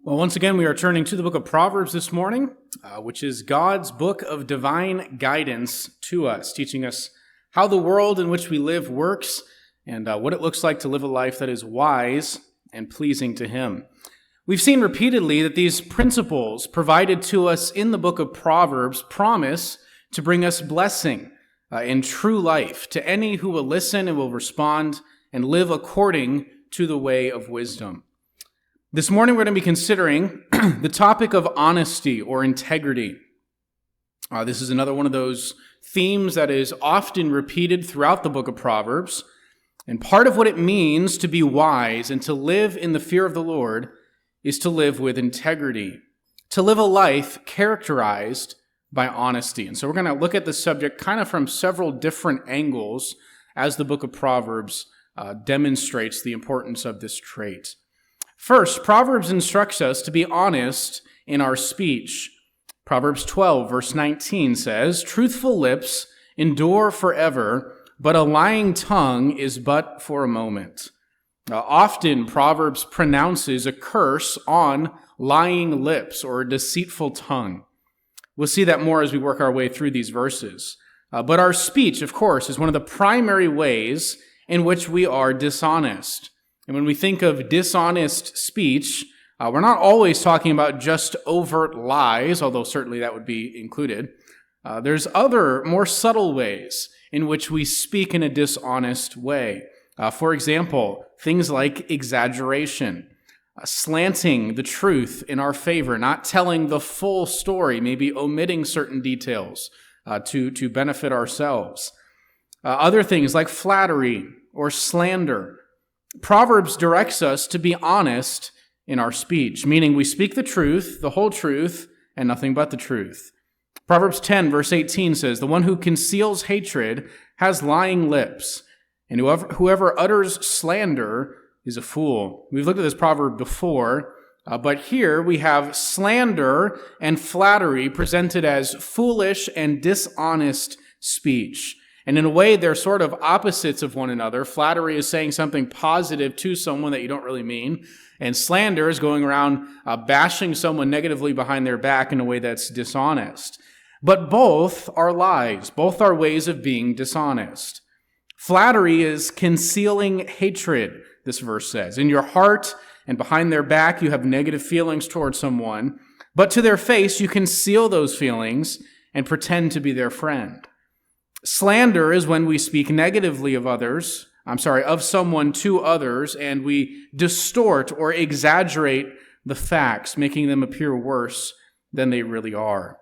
Well, once again, we are turning to the book of Proverbs this morning, which is God's book of divine guidance to us, teaching us how the world in which we live works and what it looks like to live a life that is wise and pleasing to Him. We've seen repeatedly that these principles provided to us in the book of Proverbs promise to bring us blessing in true life to any who will listen and will respond and live according to the way of wisdom. This morning we're going to be considering the topic of honesty or integrity. This is another one of those themes that is often repeated throughout the book of Proverbs. And part of what it means to be wise and to live in the fear of the Lord is to live with integrity, to live a life characterized by honesty. And so we're going to look at the subject kind of from several different angles as the book of Proverbs demonstrates the importance of this trait. First, Proverbs instructs us to be honest in our speech. Proverbs 12, verse 19 says, "Truthful lips endure forever, but a lying tongue is but for a moment." Often, Proverbs pronounces a curse on lying lips or a deceitful tongue. We'll see that more as we work our way through these verses. But our speech, of course, is one of the primary ways in which we are dishonest. And when we think of dishonest speech, we're not always talking about just overt lies, although certainly that would be included. There's other, more subtle ways in which we speak in a dishonest way. For example, things like exaggeration, slanting the truth in our favor, not telling the full story, maybe omitting certain details to benefit ourselves. Other things like flattery or slander. Proverbs directs us to be honest in our speech, meaning we speak the truth, the whole truth, and nothing but the truth. Proverbs 10, verse 18 says, "The one who conceals hatred has lying lips, and whoever utters slander is a fool." We've looked at this proverb before, but here we have slander and flattery presented as foolish and dishonest speech. And in a way, they're sort of opposites of one another. Flattery is saying something positive to someone that you don't really mean. And slander is going around bashing someone negatively behind their back in a way that's dishonest. But both are lies. Both are ways of being dishonest. Flattery is concealing hatred, this verse says. In your heart and behind their back, you have negative feelings towards someone. But to their face, you conceal those feelings and pretend to be their friend. Slander is when we speak negatively of someone to others, and we distort or exaggerate the facts, making them appear worse than they really are.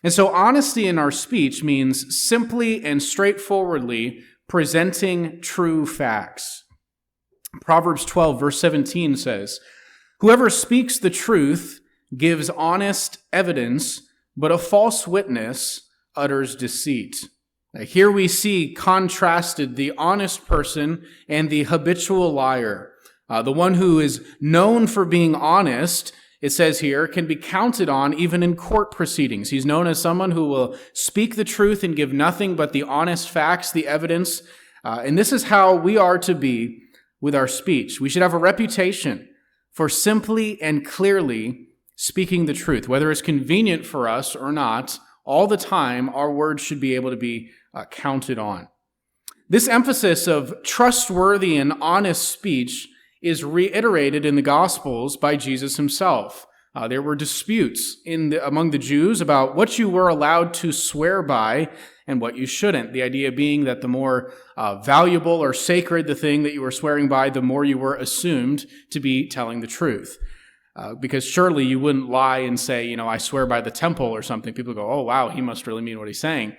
And so honesty in our speech means simply and straightforwardly presenting true facts. Proverbs 12, verse 17 says, "Whoever speaks the truth gives honest evidence, but a false witness utters deceit." Here we see contrasted the honest person and the habitual liar. The one who is known for being honest, it says here, can be counted on even in court proceedings. He's known as someone who will speak the truth and give nothing but the honest facts, the evidence. And this is how we are to be with our speech. We should have a reputation for simply and clearly speaking the truth, whether it's convenient for us or not. All the time, our words should be able to be counted on. This emphasis of trustworthy and honest speech is reiterated in the Gospels by Jesus himself. There were disputes among the Jews about what you were allowed to swear by and what you shouldn't. The idea being that the more valuable or sacred the thing that you were swearing by, the more you were assumed to be telling the truth. Because surely you wouldn't lie and say, I swear by the temple or something. People go, oh, wow, he must really mean what he's saying.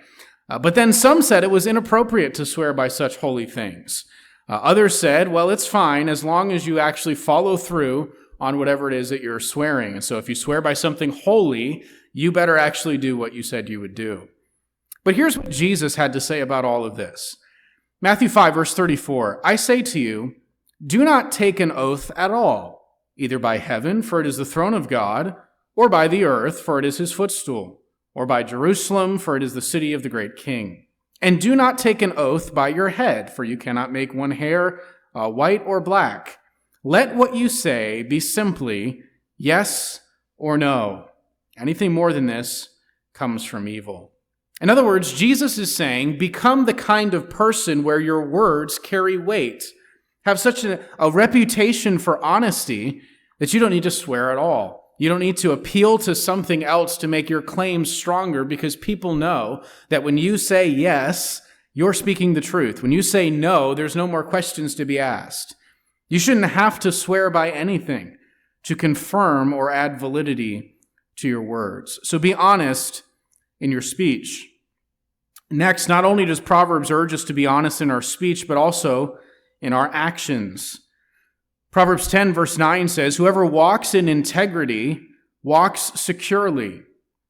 But then some said it was inappropriate to swear by such holy things. Others said, well, it's fine as long as you actually follow through on whatever it is that you're swearing. And so if you swear by something holy, you better actually do what you said you would do. But here's what Jesus had to say about all of this. Matthew 5, verse 34, "I say to you, do not take an oath at all, either by heaven, for it is the throne of God, or by the earth, for it is his footstool, or by Jerusalem, for it is the city of the great king. And do not take an oath by your head, for you cannot make one hair white or black. Let what you say be simply yes or no. Anything more than this comes from evil. In other words, Jesus is saying, become the kind of person where your words carry weight. Have such a reputation for honesty that you don't need to swear at all. You don't need to appeal to something else to make your claims stronger, because people know that when you say yes, you're speaking the truth. When you say no, there's no more questions to be asked. You shouldn't have to swear by anything to confirm or add validity to your words. So be honest in your speech. Next, not only does Proverbs urge us to be honest in our speech, but also in our actions. Proverbs 10 verse 9 says, "Whoever walks in integrity walks securely,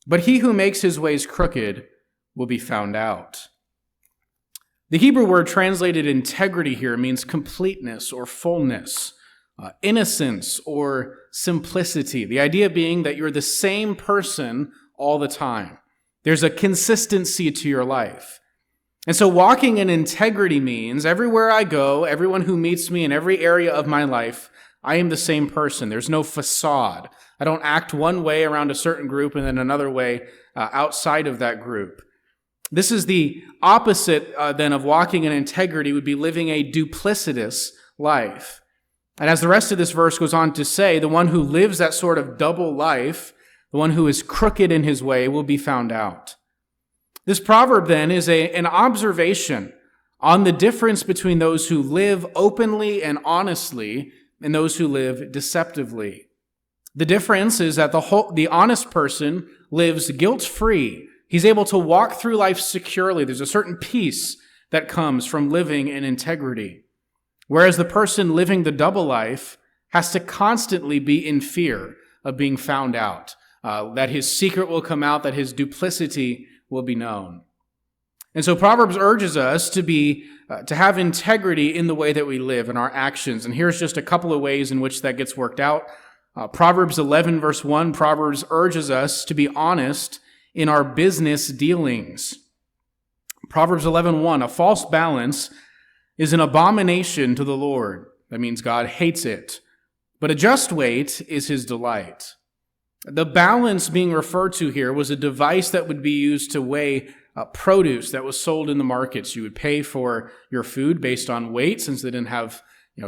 but he who makes his ways crooked will be found out." The Hebrew word translated integrity here means completeness or fullness, innocence or simplicity. The idea being that you're the same person all the time. There's a consistency to your life. And so walking in integrity means everywhere I go, everyone who meets me in every area of my life, I am the same person. There's no facade. I don't act one way around a certain group and then another way outside of that group. This is the opposite then of walking in integrity, would be living a duplicitous life. And as the rest of this verse goes on to say, the one who lives that sort of double life, the one who is crooked in his way, will be found out. This proverb then is an observation on the difference between those who live openly and honestly and those who live deceptively. The difference is that the honest person lives guilt-free. He's able to walk through life securely. There's a certain peace that comes from living in integrity. Whereas the person living the double life has to constantly be in fear of being found out, that his secret will come out, that his duplicity will be known. And so Proverbs urges us to have integrity in the way that we live, in our actions. And here's just a couple of ways in which that gets worked out. Proverbs 11 verse 1, Proverbs urges us to be honest in our business dealings. Proverbs 11:1, "A false balance is an abomination to the Lord." That means God hates it. "But a just weight is his delight." The balance being referred to here was a device that would be used to weigh produce that was sold in the markets. You would pay for your food based on weight, since they didn't have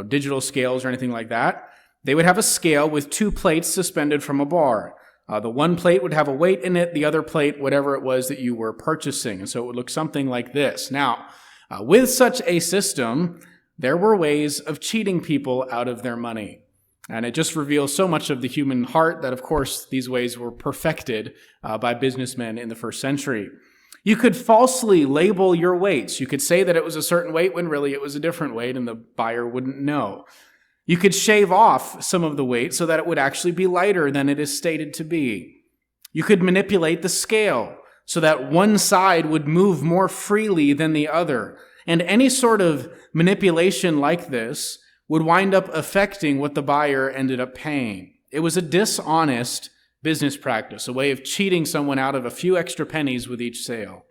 digital scales or anything like that. They would have a scale with two plates suspended from a bar. The one plate would have a weight in it, the other plate, whatever it was that you were purchasing. And so it would look something like this. Now, with such a system, there were ways of cheating people out of their money. And it just reveals so much of the human heart that, of course, these ways were perfected by businessmen in the first century. You could falsely label your weights. You could say that it was a certain weight when really it was a different weight and the buyer wouldn't know. You could shave off some of the weight so that it would actually be lighter than it is stated to be. You could manipulate the scale so that one side would move more freely than the other. And any sort of manipulation like this would wind up affecting what the buyer ended up paying. It was a dishonest business practice, a way of cheating someone out of a few extra pennies with each sale.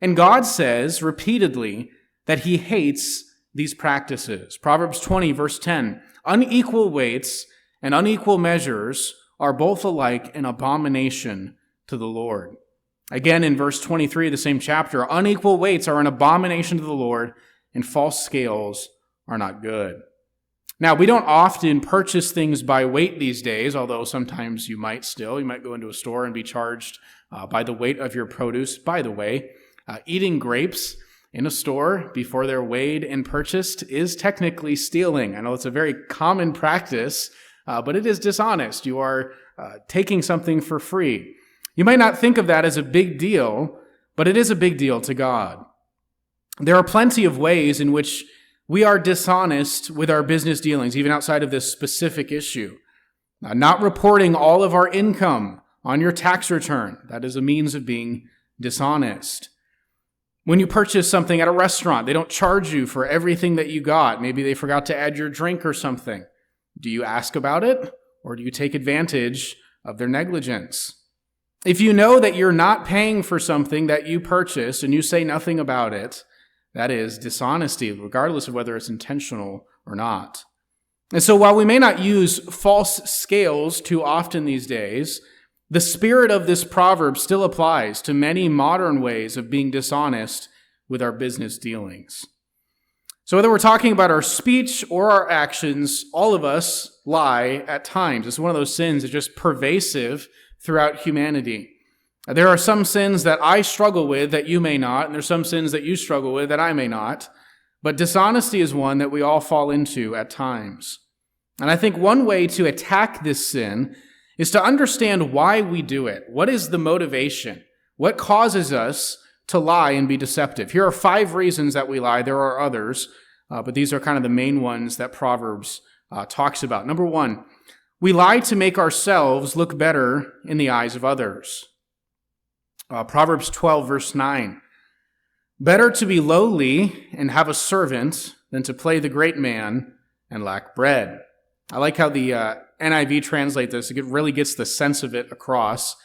And God says repeatedly that he hates these practices. Proverbs 20, verse 10, "Unequal weights and unequal measures are both alike an abomination to the Lord." Again, in verse 23 of the same chapter, "Unequal weights are an abomination to the Lord, and false scales are not good." Now, we don't often purchase things by weight these days, although sometimes you might still. You might go into a store and be charged by the weight of your produce. By the way, eating grapes in a store before they're weighed and purchased is technically stealing. I know it's a very common practice, but it is dishonest. You are taking something for free. You might not think of that as a big deal, but it is a big deal to God. There are plenty of ways in which we are dishonest with our business dealings, even outside of this specific issue. Not reporting all of our income on your tax return, that is a means of being dishonest. When you purchase something at a restaurant, they don't charge you for everything that you got. Maybe they forgot to add your drink or something. Do you ask about it, or do you take advantage of their negligence? If you know that you're not paying for something that you purchased and you say nothing about it, that is dishonesty, regardless of whether it's intentional or not. And so while we may not use false scales too often these days, the spirit of this proverb still applies to many modern ways of being dishonest with our business dealings. So whether we're talking about our speech or our actions, all of us lie at times. It's one of those sins that's just pervasive throughout humanity. There are some sins that I struggle with that you may not, and there's some sins that you struggle with that I may not. But dishonesty is one that we all fall into at times. And I think one way to attack this sin is to understand why we do it. What is the motivation? What causes us to lie and be deceptive? Here are 5 reasons that we lie. There are others, but these are kind of the main ones that Proverbs talks about. Number 1, we lie to make ourselves look better in the eyes of others. Proverbs 12, verse 9. Better to be lowly and have a servant than to play the great man and lack bread. I like how the NIV translates this. It really gets the sense of it across.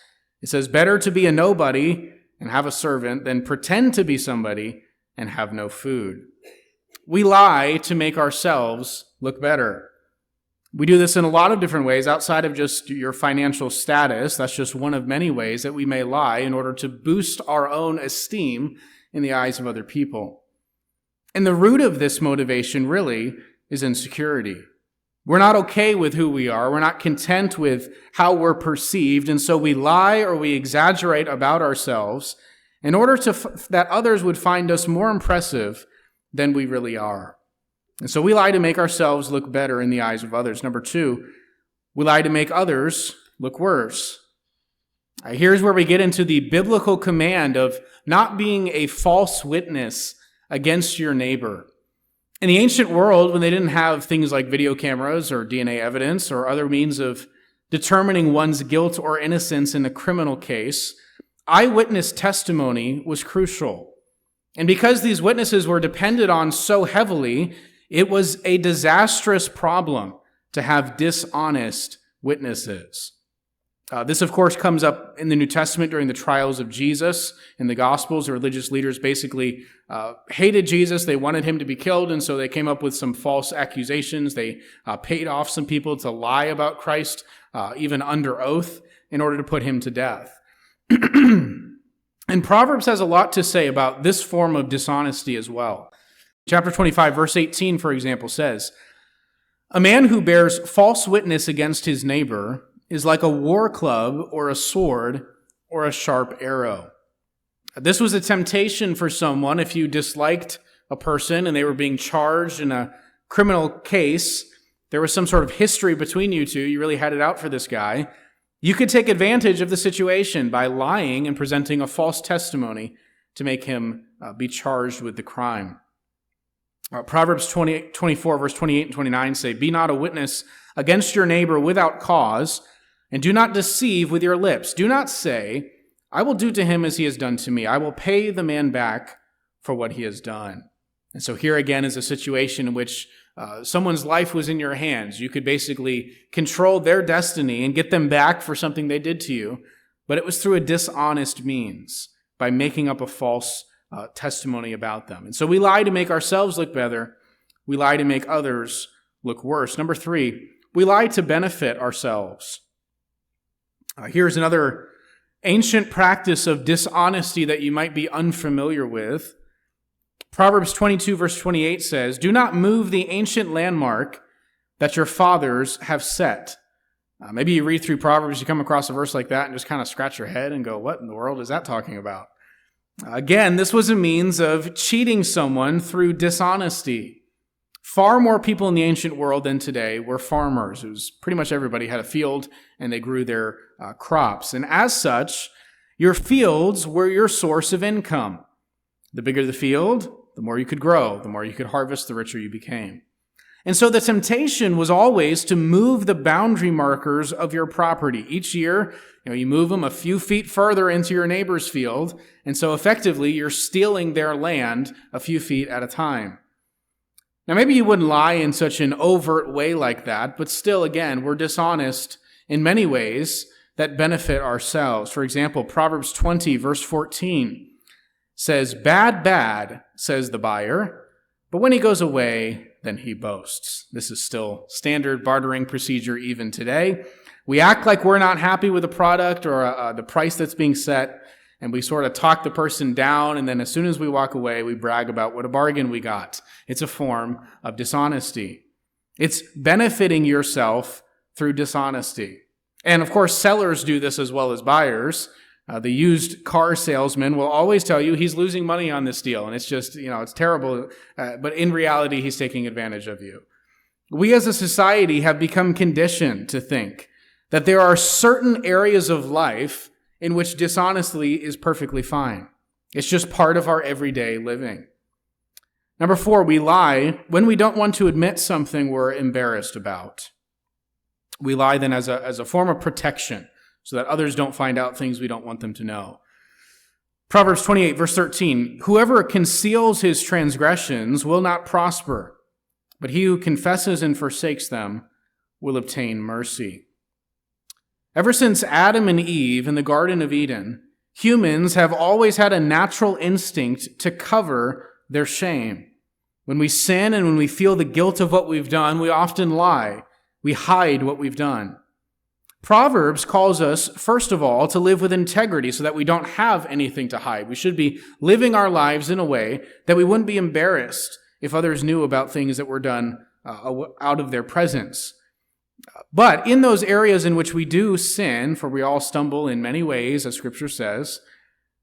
It says, better to be a nobody and have a servant than pretend to be somebody and have no food. We lie to make ourselves look better. We do this in a lot of different ways outside of just your financial status. That's just one of many ways that we may lie in order to boost our own esteem in the eyes of other people. And the root of this motivation really is insecurity. We're not okay with who we are. We're not content with how we're perceived. And so we lie or we exaggerate about ourselves in order that others would find us more impressive than we really are. And so we lie to make ourselves look better in the eyes of others. Number 2, we lie to make others look worse. Here's where we get into the biblical command of not being a false witness against your neighbor. In the ancient world, when they didn't have things like video cameras or DNA evidence or other means of determining one's guilt or innocence in a criminal case, eyewitness testimony was crucial. And because these witnesses were depended on so heavily, it was a disastrous problem to have dishonest witnesses. This, of course, comes up in the New Testament during the trials of Jesus. In the Gospels, the religious leaders basically hated Jesus. They wanted him to be killed, and so they came up with some false accusations. They paid off some people to lie about Christ, even under oath, in order to put him to death. And Proverbs has a lot to say about this form of dishonesty as well. Chapter 25, verse 18, for example, says, "A man who bears false witness against his neighbor is like a war club or a sword or a sharp arrow." This was a temptation for someone if you disliked a person and they were being charged in a criminal case. There was some sort of history between you two. You really had it out for this guy. You could take advantage of the situation by lying and presenting a false testimony to make him be charged with the crime. Proverbs 24, verse 28 and 29 say, "Be not a witness against your neighbor without cause, and do not deceive with your lips. Do not say, 'I will do to him as he has done to me. I will pay the man back for what he has done.'" And so here again is a situation in which someone's life was in your hands. You could basically control their destiny and get them back for something they did to you, but it was through a dishonest means, by making up a false testimony about them. And so we lie to make ourselves look better. We lie to make others look worse. Number 3, we lie to benefit ourselves. Here's another ancient practice of dishonesty that you might be unfamiliar with. Proverbs 22, verse 28 says, "Do not move the ancient landmark that your fathers have set." Maybe you read through Proverbs, you come across a verse like that and just kind of scratch your head and go, what in the world is that talking about? Again, this was a means of cheating someone through dishonesty. Far more people in the ancient world than today were farmers. It was pretty much everybody had a field and they grew their crops. And as such, your fields were your source of income. The bigger the field, the more you could grow, the more you could harvest, the richer you became. And so the temptation was always to move the boundary markers of your property. Each year, you move them a few feet further into your neighbor's field, and so effectively you're stealing their land a few feet at a time. Now maybe you wouldn't lie in such an overt way like that, but still, again, we're dishonest in many ways that benefit ourselves. For example, Proverbs 20, verse 14 says, "Bad, bad, says the buyer, but when he goes away, than he boasts. This is still standard bartering procedure even today. We act like we're not happy with a product or the price that's being set, and we sort of talk the person down, and then as soon as we walk away, we brag about what a bargain we got. It's a form of dishonesty. It's benefiting yourself through dishonesty. And of course, sellers do this as well as buyers. The used car salesman will always tell you he's losing money on this deal, and it's just, it's terrible. But in reality, he's taking advantage of you. We as a society have become conditioned to think that there are certain areas of life in which dishonesty is perfectly fine. It's just part of our everyday living. Number 4, we lie when we don't want to admit something we're embarrassed about. We lie then as a form of protection so that others don't find out things we don't want them to know. Proverbs 28, verse 13, whoever conceals his transgressions will not prosper, but he who confesses and forsakes them will obtain mercy. Ever since Adam and Eve in the Garden of Eden, humans have always had a natural instinct to cover their shame. When we sin and when we feel the guilt of what we've done, we often lie. We hide what we've done. Proverbs calls us, first of all, to live with integrity so that we don't have anything to hide. We should be living our lives in a way that we wouldn't be embarrassed if others knew about things that were done out of their presence. But in those areas in which we do sin, for we all stumble in many ways, as Scripture says,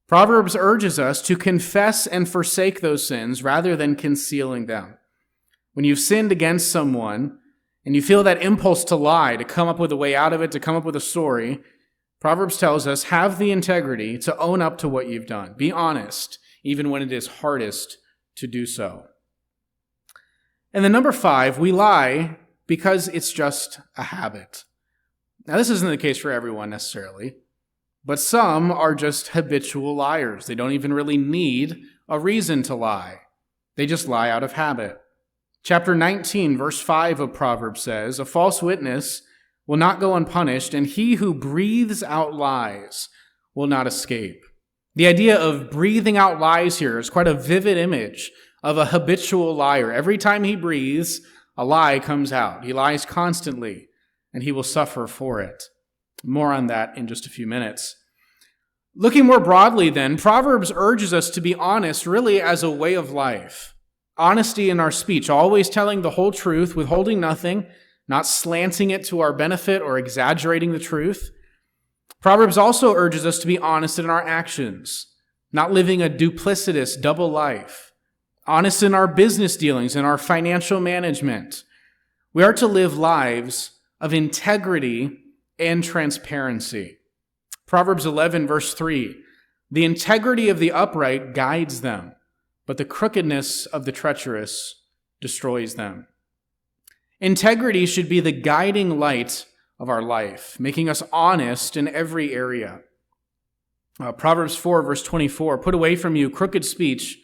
Proverbs urges us to confess and forsake those sins rather than concealing them. When you've sinned against someone and you feel that impulse to lie, to come up with a way out of it, to come up with a story, Proverbs tells us, have the integrity to own up to what you've done. Be honest, even when it is hardest to do so. And then number 5, we lie because it's just a habit. Now, this isn't the case for everyone necessarily, but some are just habitual liars. They don't even really need a reason to lie. They just lie out of habit. Chapter 19, verse 5 of Proverbs says, a false witness will not go unpunished, and he who breathes out lies will not escape. The idea of breathing out lies here is quite a vivid image of a habitual liar. Every time he breathes, a lie comes out. He lies constantly, and he will suffer for it. More on that in just a few minutes. Looking more broadly then, Proverbs urges us to be honest really as a way of life. Honesty in our speech, always telling the whole truth, withholding nothing, not slanting it to our benefit or exaggerating the truth. Proverbs also urges us to be honest in our actions, not living a duplicitous double life. Honest in our business dealings, in our financial management. We are to live lives of integrity and transparency. Proverbs 11, verse 3, the integrity of the upright guides them, but the crookedness of the treacherous destroys them. Integrity should be the guiding light of our life, making us honest in every area. Proverbs 4, verse 24, put away from you crooked speech,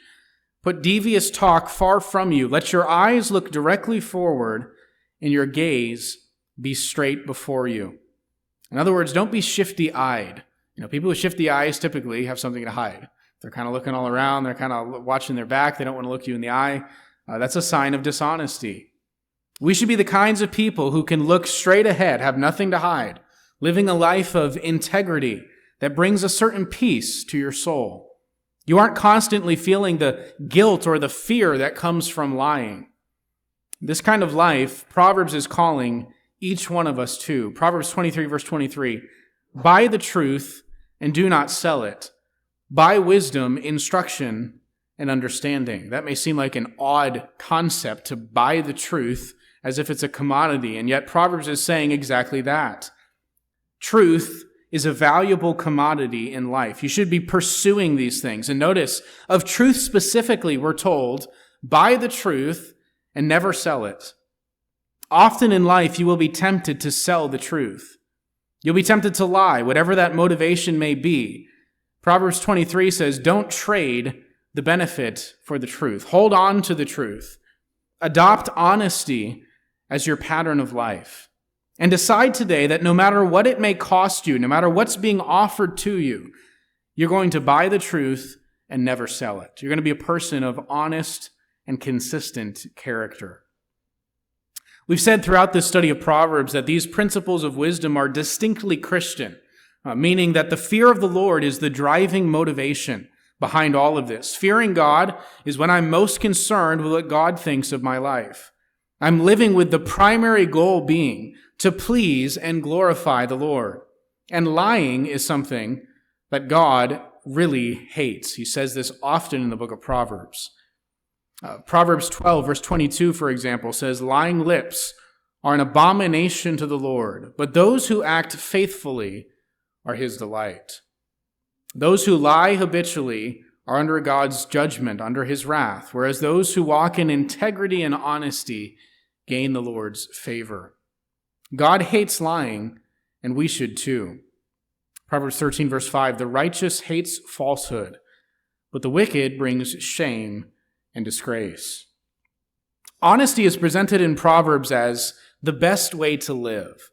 put devious talk far from you. Let your eyes look directly forward and your gaze be straight before you. In other words, don't be shifty-eyed. People with shifty eyes typically have something to hide. They're kind of looking all around. They're kind of watching their back. They don't want to look you in the eye. That's a sign of dishonesty. We should be the kinds of people who can look straight ahead, have nothing to hide, living a life of integrity that brings a certain peace to your soul. You aren't constantly feeling the guilt or the fear that comes from lying. This kind of life, Proverbs is calling each one of us to. Proverbs 23, verse 23, buy the truth and do not sell it. Buy wisdom, instruction, and understanding. That may seem like an odd concept to buy the truth as if it's a commodity, and yet Proverbs is saying exactly that. Truth is a valuable commodity in life. You should be pursuing these things. And notice, of truth specifically, we're told, buy the truth and never sell it. Often in life, you will be tempted to sell the truth. You'll be tempted to lie, whatever that motivation may be. Proverbs 23 says, don't trade the benefit for the truth. Hold on to the truth. Adopt honesty as your pattern of life. And decide today that no matter what it may cost you, no matter what's being offered to you, you're going to buy the truth and never sell it. You're going to be a person of honest and consistent character. We've said throughout this study of Proverbs that these principles of wisdom are distinctly Christian, meaning that the fear of the Lord is the driving motivation behind all of this. Fearing God is when I'm most concerned with what God thinks of my life. I'm living with the primary goal being to please and glorify the Lord. And lying is something that God really hates. He says this often in the book of Proverbs. Proverbs 12, verse 22, for example, says, "Lying lips are an abomination to the Lord, but those who act faithfully are his delight." Those who lie habitually are under God's judgment, under his wrath, whereas those who walk in integrity and honesty gain the Lord's favor. God hates lying, and we should too. Proverbs 13, verse 5, "The righteous hates falsehood, but the wicked brings shame and disgrace." Honesty is presented in Proverbs as the best way to live.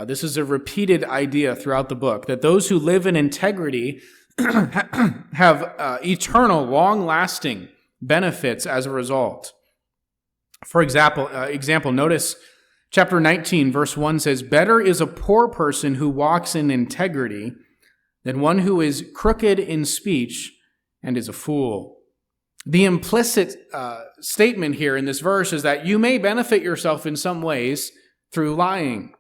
This is a repeated idea throughout the book, that those who live in integrity have eternal, long-lasting benefits as a result. For example, notice chapter 19, verse 1 says, "Better is a poor person who walks in integrity than one who is crooked in speech and is a fool." The implicit statement here in this verse is that you may benefit yourself in some ways through lying.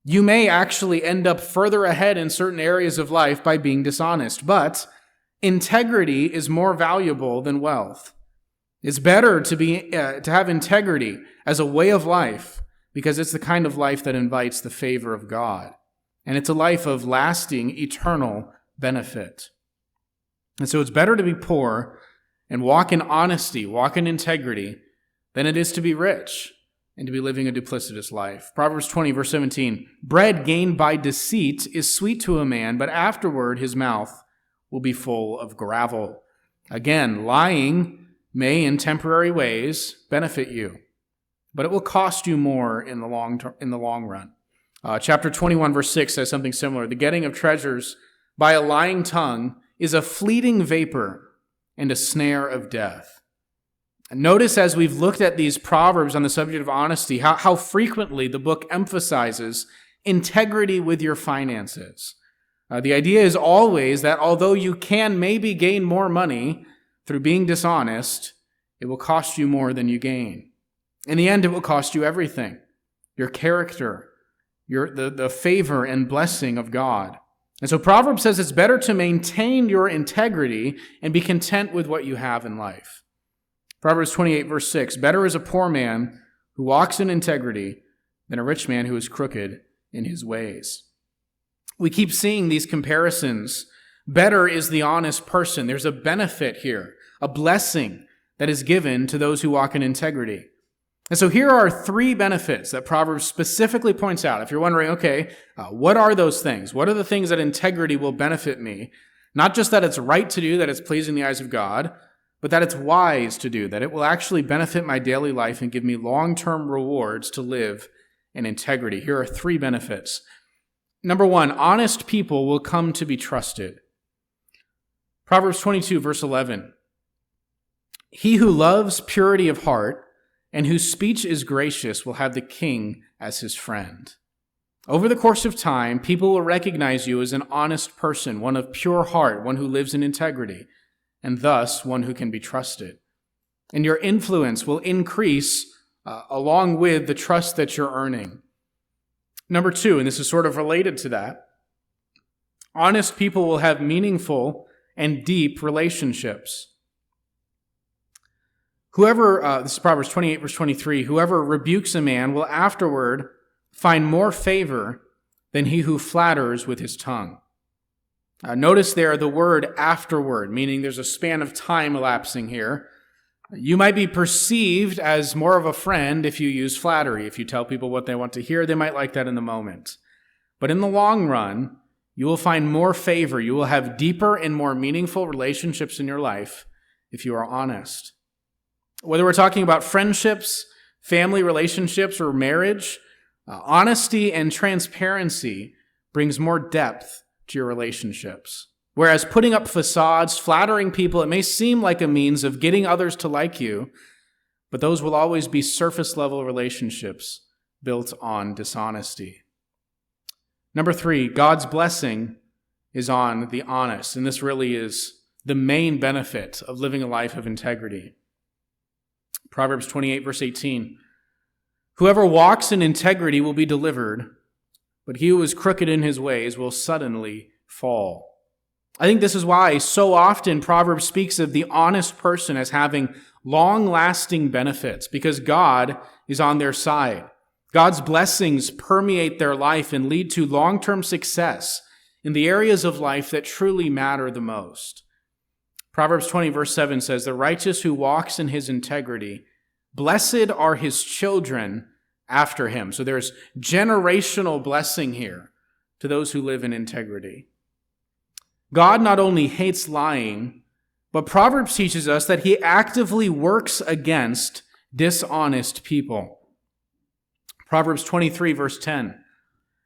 You may actually end up further ahead in certain areas of life by being dishonest, but integrity is more valuable than wealth. It's better to have integrity as a way of life because it's the kind of life that invites the favor of God, and it's a life of lasting, eternal benefit. And so it's better to be poor and walk in honesty, walk in integrity, than it is to be rich and to be living a duplicitous life. Proverbs 20, verse 17, "Bread gained by deceit is sweet to a man, but afterward his mouth will be full of gravel." Again, lying may in temporary ways benefit you, but it will cost you more in the long run. Chapter 21, verse 6 says something similar. "The getting of treasures by a lying tongue is a fleeting vapor and a snare of death." And notice as we've looked at these proverbs on the subject of honesty, how frequently the book emphasizes integrity with your finances. The idea is always that although you can maybe gain more money through being dishonest, it will cost you more than you gain. In the end, it will cost you everything: your character, the favor and blessing of God. And so Proverbs says it's better to maintain your integrity and be content with what you have in life. Proverbs 28, verse 6, "Better is a poor man who walks in integrity than a rich man who is crooked in his ways." We keep seeing these comparisons. Better is the honest person. There's a benefit here, a blessing that is given to those who walk in integrity. And so here are three benefits that Proverbs specifically points out. If you're wondering, okay, what are those things? What are the things that integrity will benefit me? Not just that it's right to do, that it's pleasing in the eyes of God, but that it's wise to do, that it will actually benefit my daily life and give me long-term rewards to live in integrity. Here are three benefits. Number one, honest people will come to be trusted. Proverbs 22, verse 11. "He who loves purity of heart and whose speech is gracious will have the king as his friend." Over the course of time, people will recognize you as an honest person, one of pure heart, one who lives in integrity, and thus one who can be trusted. And your influence will increase along with the trust that you're earning. Number two, and this is sort of related to that, honest people will have meaningful and deep relationships. This is Proverbs 28, verse 23, "Whoever rebukes a man will afterward find more favor than he who flatters with his tongue." Notice there the word afterward, meaning there's a span of time elapsing here. You might be perceived as more of a friend if you use flattery. If you tell people what they want to hear, they might like that in the moment. But in the long run, you will find more favor. You will have deeper and more meaningful relationships in your life if you are honest. Whether we're talking about friendships, family relationships, or marriage, honesty and transparency brings more depth to your relationships. Whereas putting up facades, flattering people, it may seem like a means of getting others to like you, but those will always be surface-level relationships built on dishonesty. Number 3, God's blessing is on the honest, and this really is the main benefit of living a life of integrity. Proverbs 28, verse 18, whoever walks in integrity will be delivered, but he who is crooked in his ways will suddenly fall. I think this is why so often Proverbs speaks of the honest person as having long-lasting benefits, because God is on their side. God's blessings permeate their life and lead to long-term success in the areas of life that truly matter the most. Proverbs 20, verse 7 says, the righteous who walks in his integrity, blessed are his children after him. So there's generational blessing here to those who live in integrity. God not only hates lying, but Proverbs teaches us that he actively works against dishonest people. Proverbs 23, verse 10.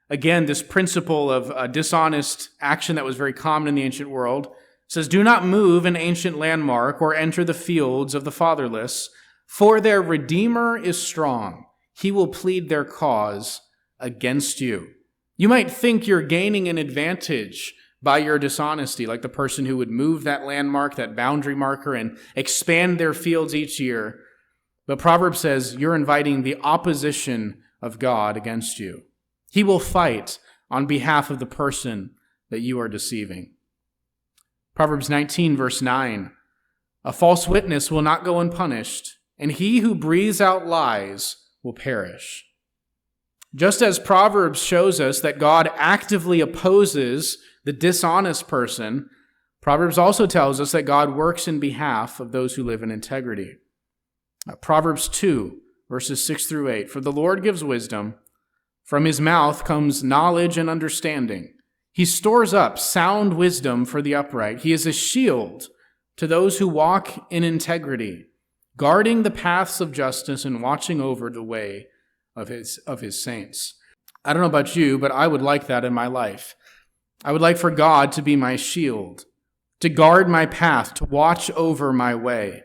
Again, this principle of dishonest action that was very common in the ancient world says, do not move an ancient landmark or enter the fields of the fatherless, for their Redeemer is strong. He will plead their cause against you. You might think you're gaining an advantage by your dishonesty, like the person who would move that landmark, that boundary marker, and expand their fields each year. But Proverbs says you're inviting the opposition of God against you. He will fight on behalf of the person that you are deceiving. Proverbs 19, verse 9, a false witness will not go unpunished, and he who breathes out lies will perish. Just as Proverbs shows us that God actively opposes the dishonest person, Proverbs also tells us that God works in behalf of those who live in integrity. Proverbs 2, verses 6 through 8, for the Lord gives wisdom. From his mouth comes knowledge and understanding. He stores up sound wisdom for the upright. He is a shield to those who walk in integrity, guarding the paths of justice and watching over the way of his saints. I don't know about you, but I would like that in my life. I would like for God to be my shield, to guard my path, to watch over my way.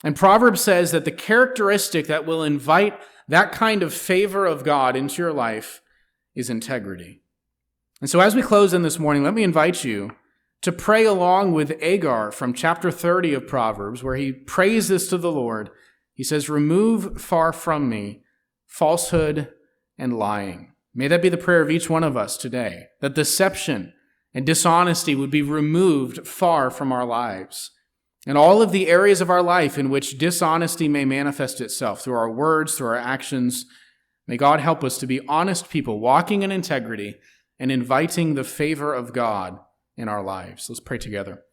And Proverbs says that the characteristic that will invite that kind of favor of God into your life is integrity. And so as we close in this morning, let me invite you to pray along with Agar from chapter 30 of Proverbs, where he prays this to the Lord. He says, remove far from me falsehood and lying. May that be the prayer of each one of us today, that deception and dishonesty would be removed far from our lives. And all of the areas of our life in which dishonesty may manifest itself through our words, through our actions, may God help us to be honest people, walking in integrity and inviting the favor of God in our lives. Let's pray together.